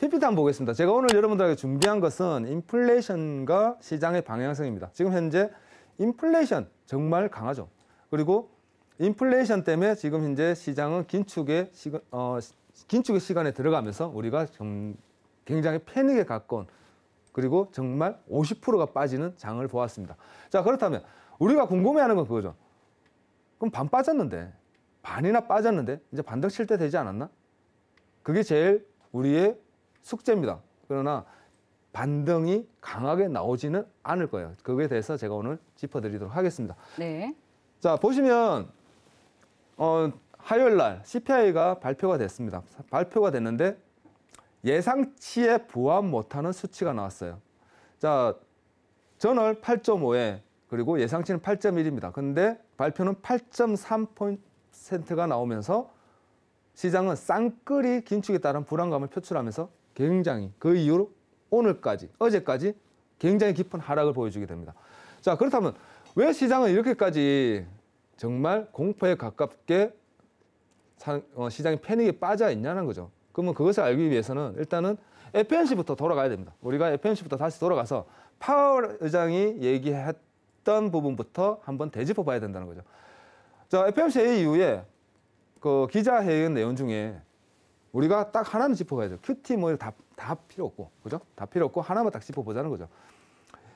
PPT 한번 보겠습니다. 제가 오늘 여러분들에게 준비한 것은 인플레이션과 시장의 방향성입니다. 지금 현재 인플레이션 정말 강하죠. 그리고 인플레이션 때문에 지금 현재 시장은 긴축의 시간에 들어가면서 우리가 좀 굉장히 패닉에 가까운 그리고 정말 50%가 빠지는 장을 보았습니다. 자, 그렇다면 우리가 궁금해하는 건 그거죠. 그럼 반 빠졌는데, 반이나 빠졌는데 이제 반등 칠 때 되지 않았나? 그게 제일 우리의 숙제입니다. 그러나 반등이 강하게 나오지는 않을 거예요. 그거에 대해서 제가 오늘 짚어드리도록 하겠습니다. 네. 자, 보시면 화요일 날 CPI가 발표가 됐습니다. 발표가 됐는데 예상치에 부합 못하는 수치가 나왔어요. 자, 전월 8.5에 그리고 예상치는 8.1입니다. 근데 발표는 8.3%가 나오면서 시장은 쌍끌이 긴축에 따른 불안감을 표출하면서 굉장히 그 이후로 오늘까지, 어제까지 굉장히 깊은 하락을 보여주게 됩니다. 자, 그렇다면 왜 시장은 이렇게까지 정말 공포에 가깝게 시장이 패닉에 빠져 있냐는 거죠. 그러면 그것을 알기 위해서는 일단은 FOMC부터 돌아가야 됩니다. 우리가 FOMC부터 다시 돌아가서 파월 의장이 얘기했던 부분부터 한번 되짚어 봐야 된다는 거죠. 자, FOMC 회의 이후에 그 기자회견 내용 중에 우리가 딱 하나는 짚어가야죠. QT 뭐 다 필요 없고, 그죠? 다 필요 없고 하나만 딱 짚어보자는 거죠.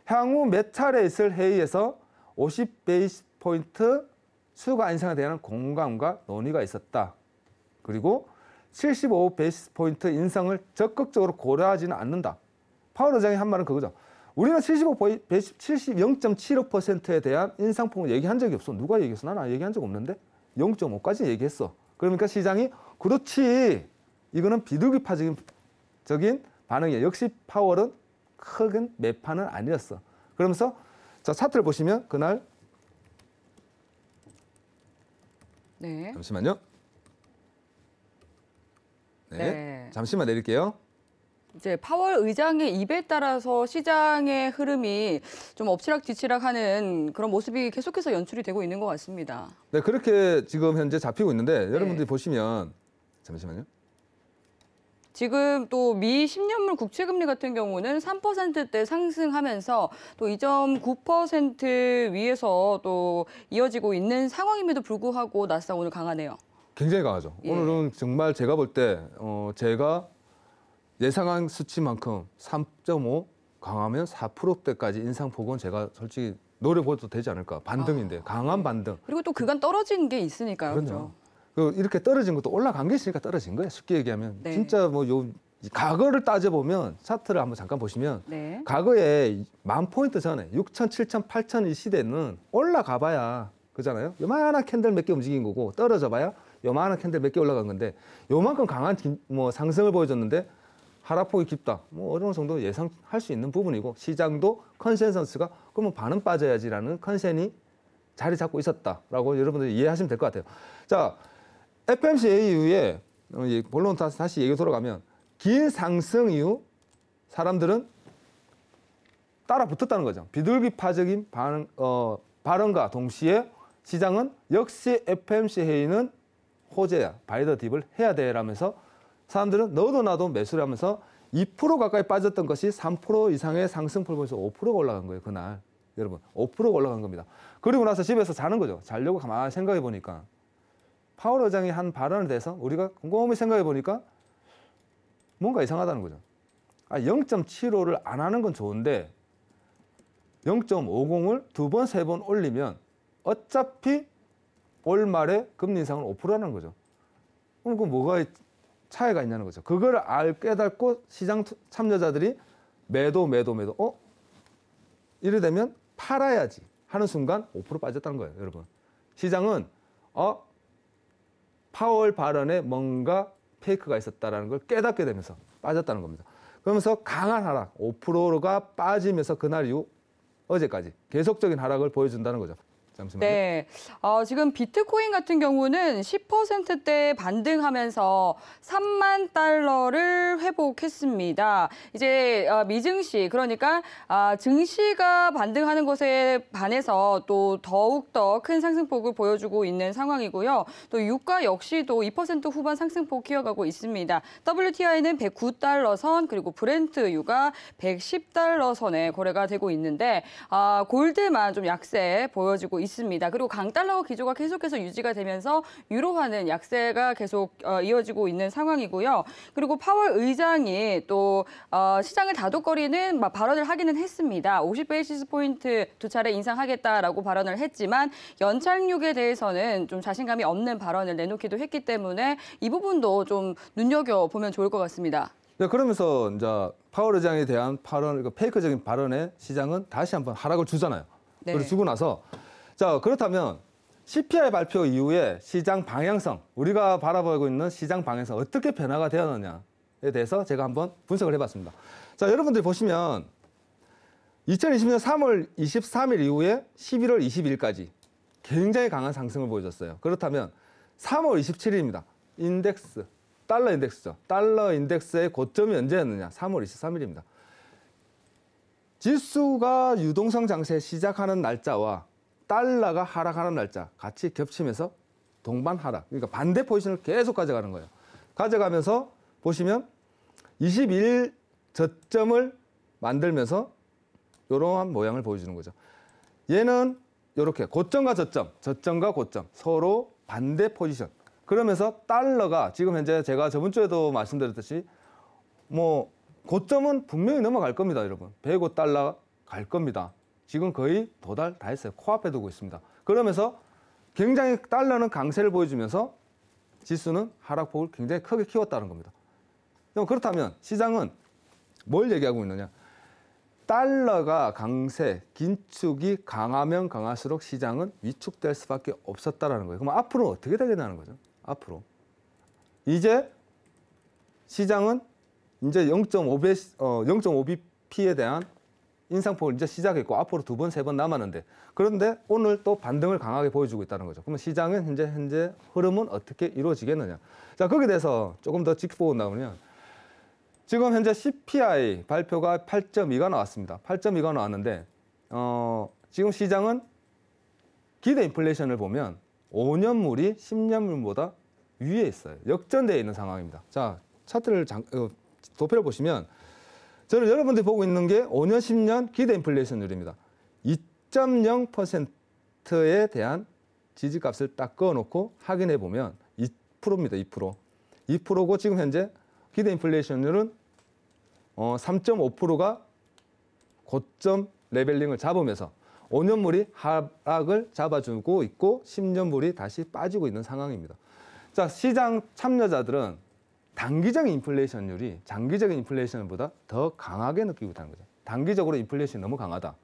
향후 몇 차례 있을 회의에서 50베이스 포인트 수가 인상에 대한 공감과 논의가 있었다. 그리고 75베이스 포인트 인상을 적극적으로 고려하지는 않는다. 파월 의장이 한 말은 그거죠. 우리는 0.75%에 대한 인상폭을 얘기한 적이 없어. 누가 얘기했어? 나는 얘기한 적 없는데 0.5까지 얘기했어. 그러니까 시장이 그렇지. 이거는 비둘기파적인 반응이에요. 역시 파월은 큰 매파는 아니었어. 그러면서 자, 차트를 보시면 그날 네. 잠시만요. 네. 네. 잠시만 내릴게요. 이제 파월 의장의 입에 따라서 시장의 흐름이 좀 엎치락뒤치락하는 그런 모습이 계속해서 연출이 되고 있는 것 같습니다. 네, 그렇게 지금 현재 잡히고 있는데 여러분들이 보시면 잠시만요. 지금 또 미 10년물 국채금리 같은 경우는 3%대 상승하면서 또 2.9% 위에서 또 이어지고 있는 상황임에도 불구하고 나스닥 오늘 강하네요. 굉장히 강하죠. 예. 오늘은 정말 제가 볼 때 제가 예상한 수치만큼 3.5 강하면 4%대까지 인상폭은 제가 솔직히 노려봐도 되지 않을까. 반등인데 강한 반등. 그리고 또 그간 떨어진 게 있으니까요. 그렇죠. 이렇게 떨어진 것도 올라간 게 있으니까 떨어진 거예요. 쉽게 얘기하면. 네. 진짜 뭐 과거를 따져보면 차트를 한번 잠깐 보시면 네. 과거에 10,000포인트 전에 6,000, 7,000, 8,000 이 시대는 올라가 봐야 그잖아요. 요만한 캔들 몇 개 움직인 거고 떨어져 봐야 요만한 캔들 몇 개 올라간 건데 요만큼 강한 상승을 보여줬는데 하락폭이 깊다. 뭐 어느 정도 예상할 수 있는 부분이고 시장도 컨센서스가 그러면 반은 빠져야지라는 컨센이 자리 잡고 있었다라고 여러분들이 이해하시면 될 것 같아요. 자, FOMC 이후에 본론 다시 얘기 돌아가면 긴 상승 이후 사람들은 따라 붙었다는 거죠. 비둘기파적인 발언과 동시에 시장은 역시 FOMC 회의는 호재야. 바이 더 딥을 해야 돼라면서 사람들은 너도 나도 매수를 하면서 2% 가까이 빠졌던 것이 3% 이상의 상승폭을 보면서 5%가 올라간 거예요. 그날. 여러분 5%가 올라간 겁니다. 그리고 나서 집에서 자는 거죠. 자려고 가만히 생각해 보니까 파월 의장이 한 발언에 대해서 우리가 곰곰이 생각해 보니까 뭔가 이상하다는 거죠. 0.75를 안 하는 건 좋은데 0.50을 두 번, 세 번 올리면 어차피 올 말에 금리 인상은 5%라는 거죠. 그럼 그 뭐가 차이가 있냐는 거죠. 그걸 깨닫고 시장 참여자들이 매도. 이래 되면 팔아야지 하는 순간 5% 빠졌다는 거예요, 여러분. 시장은 파월 발언에 뭔가 페이크가 있었다는 걸 깨닫게 되면서 빠졌다는 겁니다. 그러면서 강한 하락, 5%가 빠지면서 그날 이후 어제까지 계속적인 하락을 보여준다는 거죠. 잠시만요. 네, 지금 비트코인 같은 경우는 10%대 반등하면서 3만 달러를 회복했습니다. 이제 미증시, 그러니까 증시가 반등하는 것에 반해서 또 더욱더 큰 상승폭을 보여주고 있는 상황이고요. 또 유가 역시도 2% 후반 상승폭 이어가고 있습니다. WTI는 109달러 선, 그리고 브렌트유가 110달러 선에 거래가 되고 있는데 골드만 좀 약세 보여지고 있습니다. 그리고 강달러 기조가 계속해서 유지가 되면서 유로화는 약세가 계속 이어지고 있는 상황이고요. 그리고 파월 의장이 또 시장을 다독거리는 발언을 하기는 했습니다. 50베이시스 포인트 2차례 인상하겠다라고 발언을 했지만 연착륙에 대해서는 좀 자신감이 없는 발언을 내놓기도 했기 때문에 이 부분도 좀 눈여겨보면 좋을 것 같습니다. 네, 그러면서 이제 파월 의장에 대한 발언, 페이크적인 발언에 시장은 다시 한번 하락을 주잖아요. 네. 그리고 주고 나서 자, 그렇다면 CPI 발표 이후에 시장 방향성, 우리가 바라보고 있는 시장 방향성 어떻게 변화가 되었느냐에 대해서 제가 한번 분석을 해봤습니다. 자, 여러분들이 보시면 2020년 3월 23일 이후에 11월 22일까지 굉장히 강한 상승을 보여줬어요. 그렇다면 3월 27일입니다. 인덱스, 달러 인덱스죠. 달러 인덱스의 고점이 언제였느냐? 3월 23일입니다. 지수가 유동성 장세 시작하는 날짜와 달러가 하락하는 날짜 같이 겹치면서 동반 하락. 그러니까 반대 포지션을 계속 가져가는 거예요. 가져가면서 보시면 22일 저점을 만들면서 이러한 모양을 보여주는 거죠. 얘는 이렇게 고점과 저점, 저점과 고점 서로 반대 포지션. 그러면서 달러가 지금 현재 제가 저번 주에도 말씀드렸듯이 뭐 고점은 분명히 넘어갈 겁니다, 여러분. 105달러 갈 겁니다. 지금 거의 도달 다 했어요. 코앞에 두고 있습니다. 그러면서 굉장히 달러는 강세를 보여주면서 지수는 하락폭을 굉장히 크게 키웠다는 겁니다. 그렇다면 시장은 뭘 얘기하고 있느냐? 달러가 강세, 긴축이 강하면 강할수록 시장은 위축될 수밖에 없었다는 거예요. 그럼 앞으로 어떻게 되겠냐는 거죠. 앞으로. 이제 시장은 이제 0.5bp에 대한 인상폭을 이제 시작했고 앞으로 2번, 3번 남았는데 그런데 오늘 또 반등을 강하게 보여주고 있다는 거죠. 그러면 시장은 현재 흐름은 어떻게 이루어지겠느냐. 자, 거기에 대해서 조금 더 짚어보고 나오면 지금 현재 CPI 발표가 8.2가 나왔습니다. 8.2가 나왔는데 지금 시장은 기대 인플레이션을 보면 5년물이 10년물보다 위에 있어요. 역전되어 있는 상황입니다. 자, 차트를 도표를 보시면 저는 여러분들이 보고 있는 게 5년, 10년 기대 인플레이션율입니다. 2.0%에 대한 지지값을 딱 그어놓고 확인해 보면 2%입니다. 2%. 2%고 지금 현재 기대 인플레이션율은 3.5%가 고점 레벨링을 잡으면서 5년물이 하락을 잡아주고 있고 10년물이 다시 빠지고 있는 상황입니다. 자, 시장 참여자들은 단기적인 인플레이션율이 장기적인 인플레이션보다 더 강하게 느끼고 있다는 거죠. 단기적으로 인플레이션이 너무 강하다.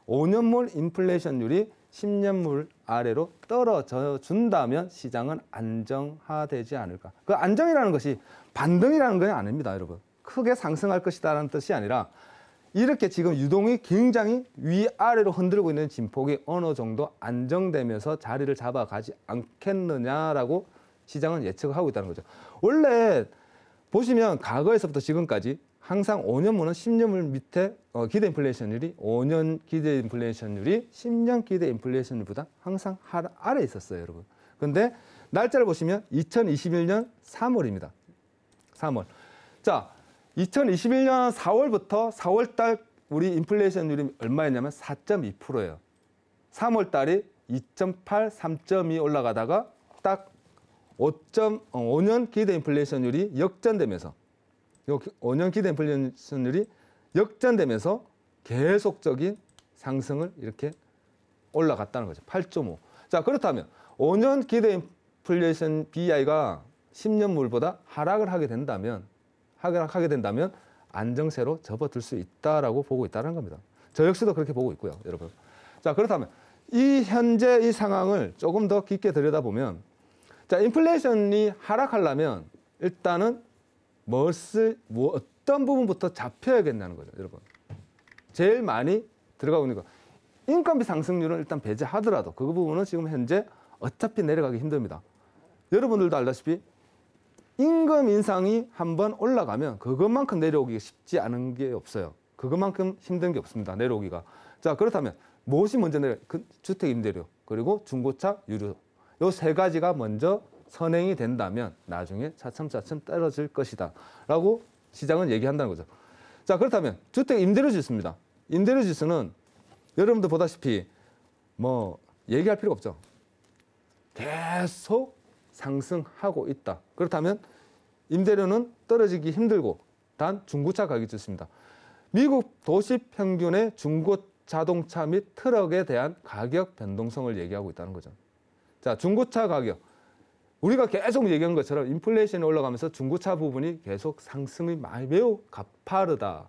5년물 인플레이션율이 10년물 아래로 떨어져 준다면 시장은 안정화되지 않을까. 그 안정이라는 것이 반등이라는 건 아닙니다, 여러분. 크게 상승할 것이다라는 뜻이 아니라 이렇게 지금 유동이 굉장히 위아래로 흔들고 있는 진폭이 어느 정도 안정되면서 자리를 잡아가지 않겠느냐라고 시장은 예측을 하고 있다는 거죠. 원래 보시면 과거에서부터 지금까지 항상 5년물은 10년물 밑에 기대 인플레이션율이 5년 기대 인플레이션율이 10년 기대 인플레이션율보다 항상 아래에 있었어요, 여러분. 근데 날짜를 보시면 2021년 3월입니다. 3월. 자, 2021년 4월부터 4월 달 우리 인플레이션율이 얼마였냐면 4.2%예요. 3월 달이 2.8, 3.2 올라가다가 딱 5년 기대 인플레이션율이 역전되면서 5년 기대 인플레이션율이 역전되면서 계속적인 상승을 이렇게 올라갔다는 거죠. 8.5. 자, 그렇다면 5년 기대 인플레이션 BI가 10년물보다 하락을 하게 된다면 안정세로 접어들 수 있다라고 보고 있다는 겁니다. 저 역시도 그렇게 보고 있고요, 여러분. 자, 그렇다면 현재 이 상황을 조금 더 깊게 들여다보면 자, 인플레이션이 하락하려면 일단은 어떤 부분부터 잡혀야겠냐는 거죠, 여러분. 제일 많이 들어가고 있는 거. 인건비 상승률은 일단 배제하더라도 그 부분은 지금 현재 어차피 내려가기 힘듭니다. 여러분들도 알다시피 임금 인상이 한번 올라가면 그것만큼 내려오기가 쉽지 않은 게 없어요. 그것만큼 힘든 게 없습니다. 내려오기가. 자, 그렇다면 무엇이 먼저 내려? 주택 임대료 그리고 중고차 유류. 요 세 가지가 먼저 선행이 된다면 나중에 차츰차츰 떨어질 것이다 라고 시장은 얘기한다는 거죠. 자, 그렇다면 주택 임대료 지수입니다. 임대료 지수는 여러분들 보다시피 뭐 얘기할 필요가 없죠. 계속 상승하고 있다. 그렇다면 임대료는 떨어지기 힘들고 단 중고차 가격이 좋습니다. 미국 도시 평균의 중고 자동차 및 트럭에 대한 가격 변동성을 얘기하고 있다는 거죠. 자, 중고차 가격. 우리가 계속 얘기한 것처럼 인플레이션이 올라가면서 중고차 부분이 계속 상승이 매우 가파르다.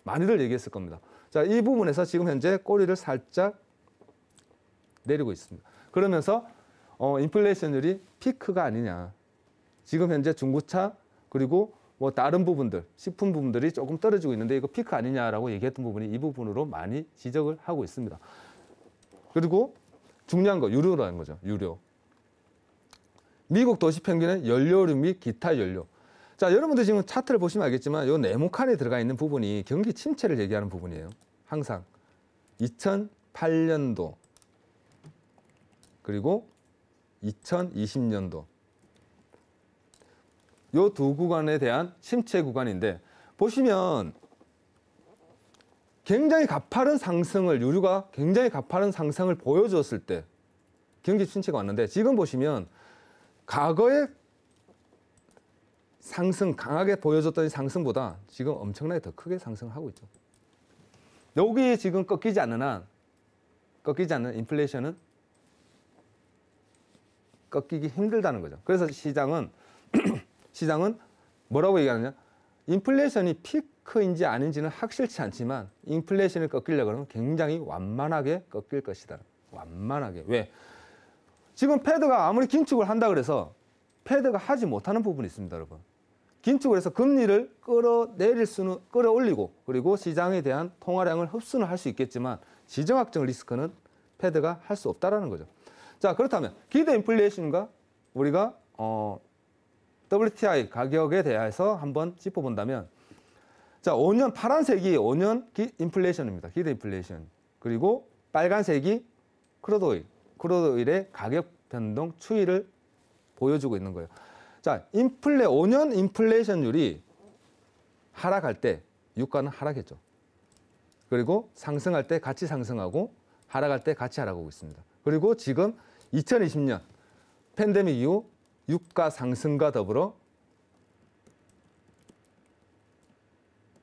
많이들 얘기했을 겁니다. 자, 이 부분에서 지금 현재 꼬리를 살짝 내리고 있습니다. 그러면서 인플레이션율이 피크가 아니냐. 지금 현재 중고차 그리고 뭐 다른 부분들, 식품 부분들이 조금 떨어지고 있는데 이거 피크 아니냐라고 얘기했던 부분이 이 부분으로 많이 지적을 하고 있습니다. 그리고 중요한 거, 유료라는 거죠. 유료. 미국 도시 평균의 연료료 및 기타 연료. 자, 여러분들 지금 차트를 보시면 알겠지만 이 네모칸에 들어가 있는 부분이 경기 침체를 얘기하는 부분이에요. 항상 2008년도 그리고 2020년도 이 두 구간에 대한 침체 구간인데 보시면 굉장히 가파른 상승을 유류가 굉장히 가파른 상승을 보여줬을 때 경기 침체가 왔는데 지금 보시면 과거에 상승 강하게 보여줬던 이 상승보다 지금 엄청나게 더 크게 상승하고 있죠. 여기 지금 꺾이지 않는 인플레이션은 꺾이기 힘들다는 거죠. 그래서 시장은 뭐라고 얘기하느냐? 인플레이션이 피크인지 아닌지는 확실치 않지만 인플레이션을 꺾이려고 하면 굉장히 완만하게 꺾일 것이다. 완만하게. 왜? 지금 패드가 아무리 긴축을 한다 그래서 패드가 하지 못하는 부분이 있습니다, 여러분. 긴축을 해서 금리를 끌어올리고 그리고 시장에 대한 통화량을 흡수는 할 수 있겠지만 지정학적 리스크는 패드가 할 수 없다라는 거죠. 자, 그렇다면 기대 인플레이션과 우리가 WTI 가격에 대해서 한번 짚어본다면 자, 5년 파란색이 5년 인플레이션입니다. 기대 인플레이션. 그리고 빨간색이 크루드오일의 가격 변동 추이를 보여주고 있는 거예요. 자, 5년 인플레이션율이 하락할 때 유가는 하락했죠. 그리고 상승할 때 같이 상승하고 하락할 때 같이 하락하고 있습니다. 그리고 지금 2020년 팬데믹 이후 유가 상승과 더불어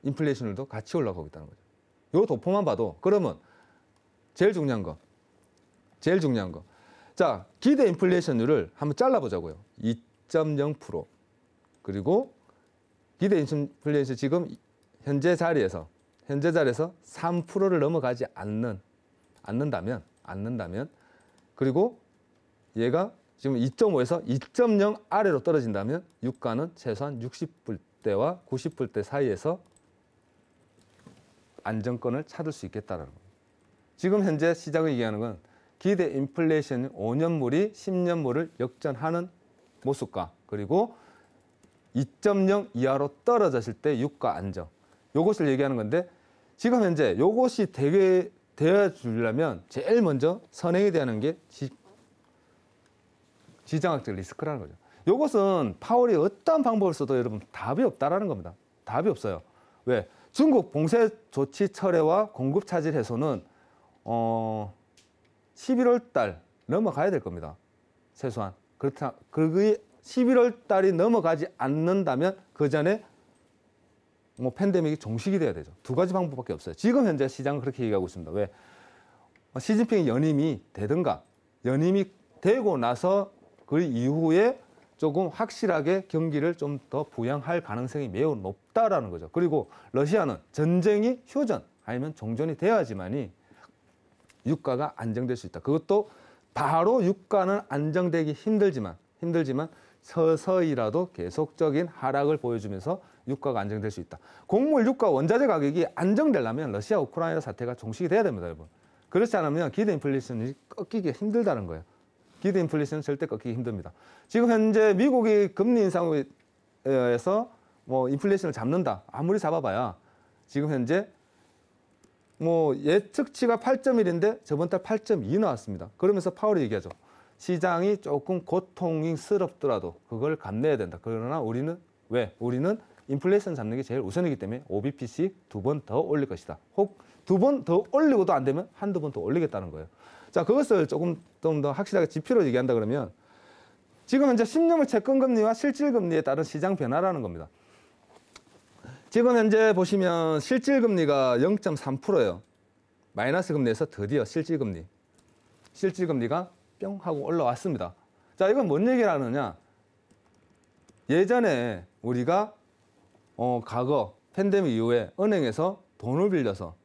인플레이션율도 같이 올라가고 있다는 거죠. 요 도포만 봐도 그러면 제일 중요한 거. 자, 기대 인플레이션율을 한번 잘라보자고요. 2.0% 그리고 기대 인플레이션 지금 현재 자리에서 3%를 넘어가지 않는다면 그리고 얘가 지금 2.5에서 2.0 아래로 떨어진다면 유가는 최소한 60불대와 90불대 사이에서 안정권을 찾을 수 있겠다는 거예요. 지금 현재 시장이 얘기하는 건 기대 인플레이션 5년물이 10년물을 역전하는 모습과 그리고 2.0 이하로 떨어졌을 때 유가 안정. 요것을 얘기하는 건데 지금 현재 요것이 되어주려면 제일 먼저 선행이 되는 게 지정학적 리스크라는 거죠. 요것은 파월이 어떠한 방법을 써도 여러분 답이 없다라는 겁니다. 답이 없어요. 왜? 중국 봉쇄 조치 철회와 공급 차질 해소는 11월 달 넘어가야 될 겁니다. 최소한. 그렇다. 그게 11월 달이 넘어가지 않는다면 그 전에 뭐 팬데믹이 종식이 돼야 되죠. 두 가지 방법밖에 없어요. 지금 현재 시장은 그렇게 얘기하고 있습니다. 왜? 시진핑이 연임이 되든가 연임이 되고 나서 그 이후에 조금 확실하게 경기를 좀 더 부양할 가능성이 매우 높다라는 거죠. 그리고 러시아는 전쟁이 휴전 아니면 종전이 돼야지만이 유가가 안정될 수 있다. 그것도 바로 유가는 안정되기 힘들지만 서서히라도 계속적인 하락을 보여주면서 유가가 안정될 수 있다. 곡물, 유가, 원자재 가격이 안정되려면 러시아 우크라이나 사태가 종식이 돼야 됩니다, 여러분. 그렇지 않으면 기대 인플레이션이 꺾이기 힘들다는 거예요. 기대 인플레이션은 절대 꺾이기 힘듭니다. 지금 현재 미국이 금리 인상에 의해서 뭐 인플레이션을 잡는다. 아무리 잡아봐야 지금 현재 뭐 예측치가 8.1인데 저번 달 8.2 나왔습니다. 그러면서 파월이 얘기하죠. 시장이 조금 고통스럽더라도 그걸 감내해야 된다. 그러나 우리는 왜? 우리는 인플레이션 잡는 게 제일 우선이기 때문에 5bp씩 2번 더 올릴 것이다. 혹 2번 더 올리고도 안 되면 한두 번 더 올리겠다는 거예요. 자, 그것을 조금 좀 더 확실하게 지표로 얘기한다 그러면 지금 현재 10년물 채권금리와 실질금리에 따른 시장 변화라는 겁니다. 지금 현재 보시면 실질금리가 0.3%예요. 마이너스 금리에서 드디어 실질금리가 뿅 하고 올라왔습니다. 자, 이건 뭔 얘기를 하느냐? 예전에 우리가 과거 팬데믹 이후에 은행에서 돈을 빌려서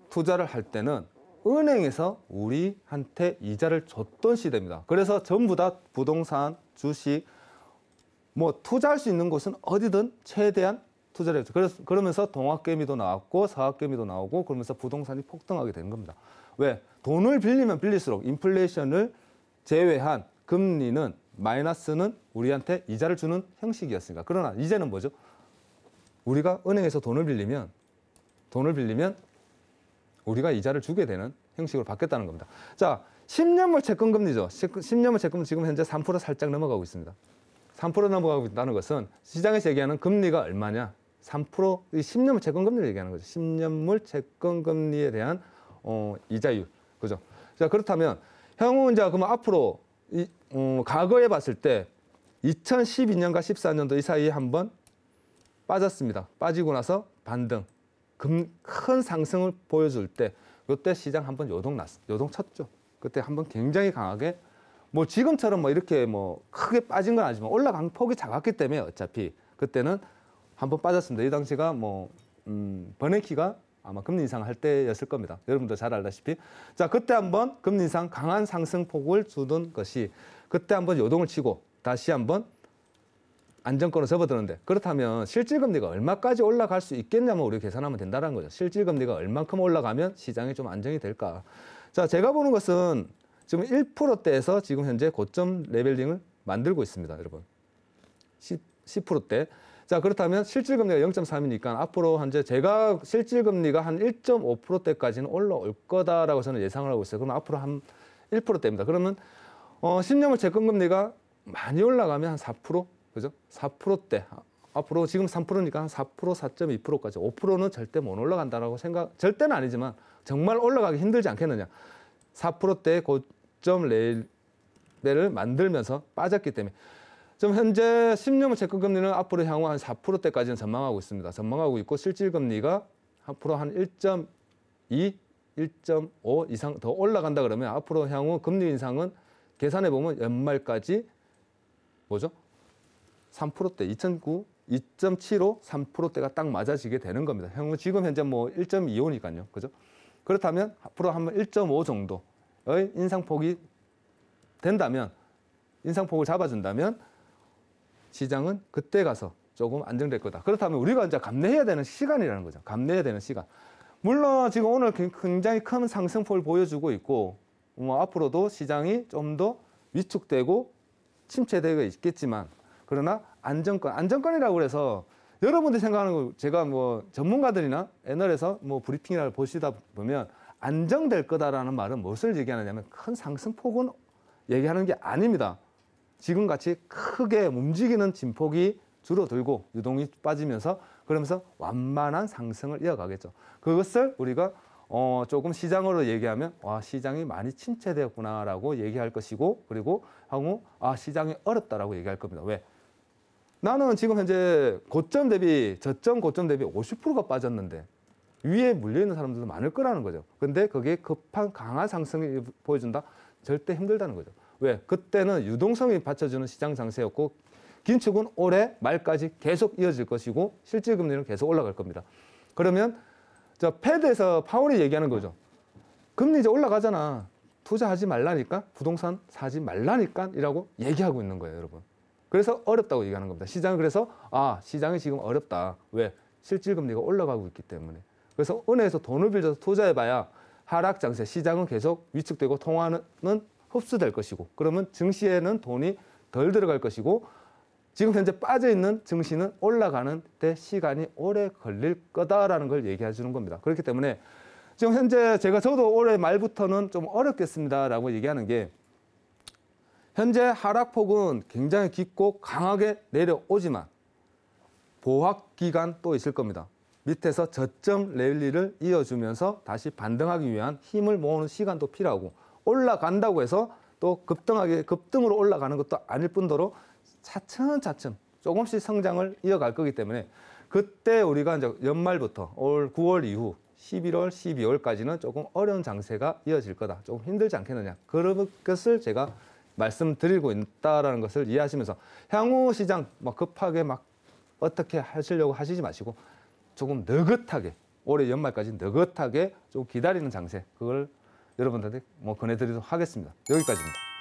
투자를 할 때는 은행에서 우리한테 이자를 줬던 시대입니다. 그래서 전부 다 부동산, 주식, 뭐 투자할 수 있는 곳은 어디든 최대한 투자를 했죠. 그러면서 동학개미도 나왔고 서학개미도 나오고 그러면서 부동산이 폭등하게 된 겁니다. 왜? 돈을 빌리면 빌릴수록 인플레이션을 제외한 금리는 마이너스는 우리한테 이자를 주는 형식이었으니까. 그러나 이제는 뭐죠? 우리가 은행에서 돈을 빌리면 우리가 이자를 주게 되는 형식으로 바뀌었다는 겁니다. 자, 10년물 채권금리죠. 10년물 채권은 지금 현재 3% 살짝 넘어가고 있습니다. 3% 넘어가고 있다는 것은 시장에서 얘기하는 금리가 얼마냐? 3%, 이 10년물 채권금리를 얘기하는 거죠. 10년물 채권금리에 대한 이자율. 그죠? 자, 그렇다면 향후 이제 그러면 앞으로 과거에 봤을 때 2012년과 14년도 이 사이에 한번 빠졌습니다. 빠지고 나서 반등, 큰 상승을 보여줄 때 이때 시장 한번 요동 쳤죠. 그때 한번 굉장히 강하게 뭐 지금처럼 뭐 이렇게 뭐 크게 빠진 건 아니지만 올라간 폭이 작았기 때문에 어차피 그때는 한번 빠졌습니다. 이 당시가 뭐 버냉키가 아마 금리 인상을 할 때였을 겁니다. 여러분도 잘 알다시피. 자, 그때 한번 금리 인상 강한 상승폭을 주던 것이 그때 한번 요동을 치고 다시 한번 안정권을 접어드는데 그렇다면 실질금리가 얼마까지 올라갈 수 있겠냐면 우리 계산하면 된다는 거죠. 실질금리가 얼만큼 올라가면 시장이 좀 안정이 될까. 자, 제가 보는 것은 지금 1%대에서 지금 현재 고점 레벨링을 만들고 있습니다, 여러분. 10%대. 자, 그렇다면 실질금리가 0.3이니까 앞으로 현재 제가 실질금리가 한 1.5%대까지는 올라올 거다라고 저는 예상을 하고 있어요. 그러면 앞으로 한 1%대입니다. 그러면 10년물 채권금리가 많이 올라가면 한 4%, 그죠? 4%대. 앞으로 지금 3%니까 한 4%, 4.2%까지 5%는 절대 못 올라간다라고 절대는 아니지만 정말 올라가기 힘들지 않겠느냐. 4%대의 고점 레벨을 만들면서 빠졌기 때문에 좀 현재 10년물 채권금리는 앞으로 향후 한 4%대까지는 전망하고 있습니다. 전망하고 있고 실질금리가 앞으로 한 1.2, 1.5 이상 더 올라간다 그러면 앞으로 향후 금리 인상은 계산해 보면 연말까지 뭐죠? 3%대, 2009, 2.75, 3%대가 딱 맞아지게 되는 겁니다. 향후 지금 현재 뭐 1.25니까요. 그죠? 그렇다면 앞으로 한번 1.5 정도의 인상폭이 된다면, 인상폭을 잡아준다면 시장은 그때 가서 조금 안정될 거다. 그렇다면 우리가 이제 감내해야 되는 시간이라는 거죠. 감내해야 되는 시간. 물론 지금 오늘 굉장히 큰 상승폭을 보여주고 있고 뭐 앞으로도 시장이 좀 더 위축되고 침체되고 있겠지만 그러나 안정권이라고 그래서 여러분들이 생각하는 거 제가 뭐 전문가들이나 애널에서 뭐 브리핑이나 보시다 보면 안정될 거다라는 말은 무엇을 얘기하느냐면 큰 상승폭은 얘기하는 게 아닙니다. 지금같이 크게 움직이는 진폭이 줄어들고 유동이 빠지면서 그러면서 완만한 상승을 이어가겠죠. 그것을 우리가 조금 시장으로 얘기하면 와 시장이 많이 침체되었구나라고 얘기할 것이고 그리고 향후 시장이 어렵다라고 얘기할 겁니다. 왜? 나는 지금 현재 고점 대비 저점 고점 대비 50%가 빠졌는데 위에 물려있는 사람들도 많을 거라는 거죠. 근데 그게 급한 강한 상승을 보여준다? 절대 힘들다는 거죠. 왜? 그때는 유동성이 받쳐주는 시장 장세였고 긴축은 올해 말까지 계속 이어질 것이고 실질금리는 계속 올라갈 겁니다. 그러면 저 패드에서 파월이 얘기하는 거죠. 금리 이제 올라가잖아. 투자하지 말라니까 부동산 사지 말라니까 이라고 얘기하고 있는 거예요, 여러분. 그래서 어렵다고 얘기하는 겁니다. 시장은 그래서 시장이 지금 어렵다. 왜? 실질금리가 올라가고 있기 때문에. 그래서 은행에서 돈을 빌려서 투자해봐야 하락 장세, 시장은 계속 위축되고 통화는 흡수될 것이고, 그러면 증시에는 돈이 덜 들어갈 것이고, 지금 현재 빠져있는 증시는 올라가는 데 시간이 오래 걸릴 거다라는 걸 얘기해 주는 겁니다. 그렇기 때문에 지금 현재 저도 올해 말부터는 좀 어렵겠습니다라고 얘기하는 게, 현재 하락폭은 굉장히 깊고 강하게 내려오지만 보합 기간 또 있을 겁니다. 밑에서 저점 랠리를 이어주면서 다시 반등하기 위한 힘을 모으는 시간도 필요하고, 올라간다고 해서 또 급등으로 올라가는 것도 아닐 뿐더러 차츰차츰 조금씩 성장을 이어갈 거기 때문에, 그때 우리가 이제 연말부터 올 9월 이후 11월, 12월까지는 조금 어려운 장세가 이어질 거다. 조금 힘들지 않겠느냐. 그런 것을 제가 말씀드리고 있다라는 것을 이해하시면서, 향후 시장 급하게 어떻게 하시려고 하시지 마시고 조금 느긋하게, 올해 연말까지 느긋하게 좀 기다리는 장세, 그걸 여러분들한테 권해드리도록 하겠습니다. 여기까지입니다.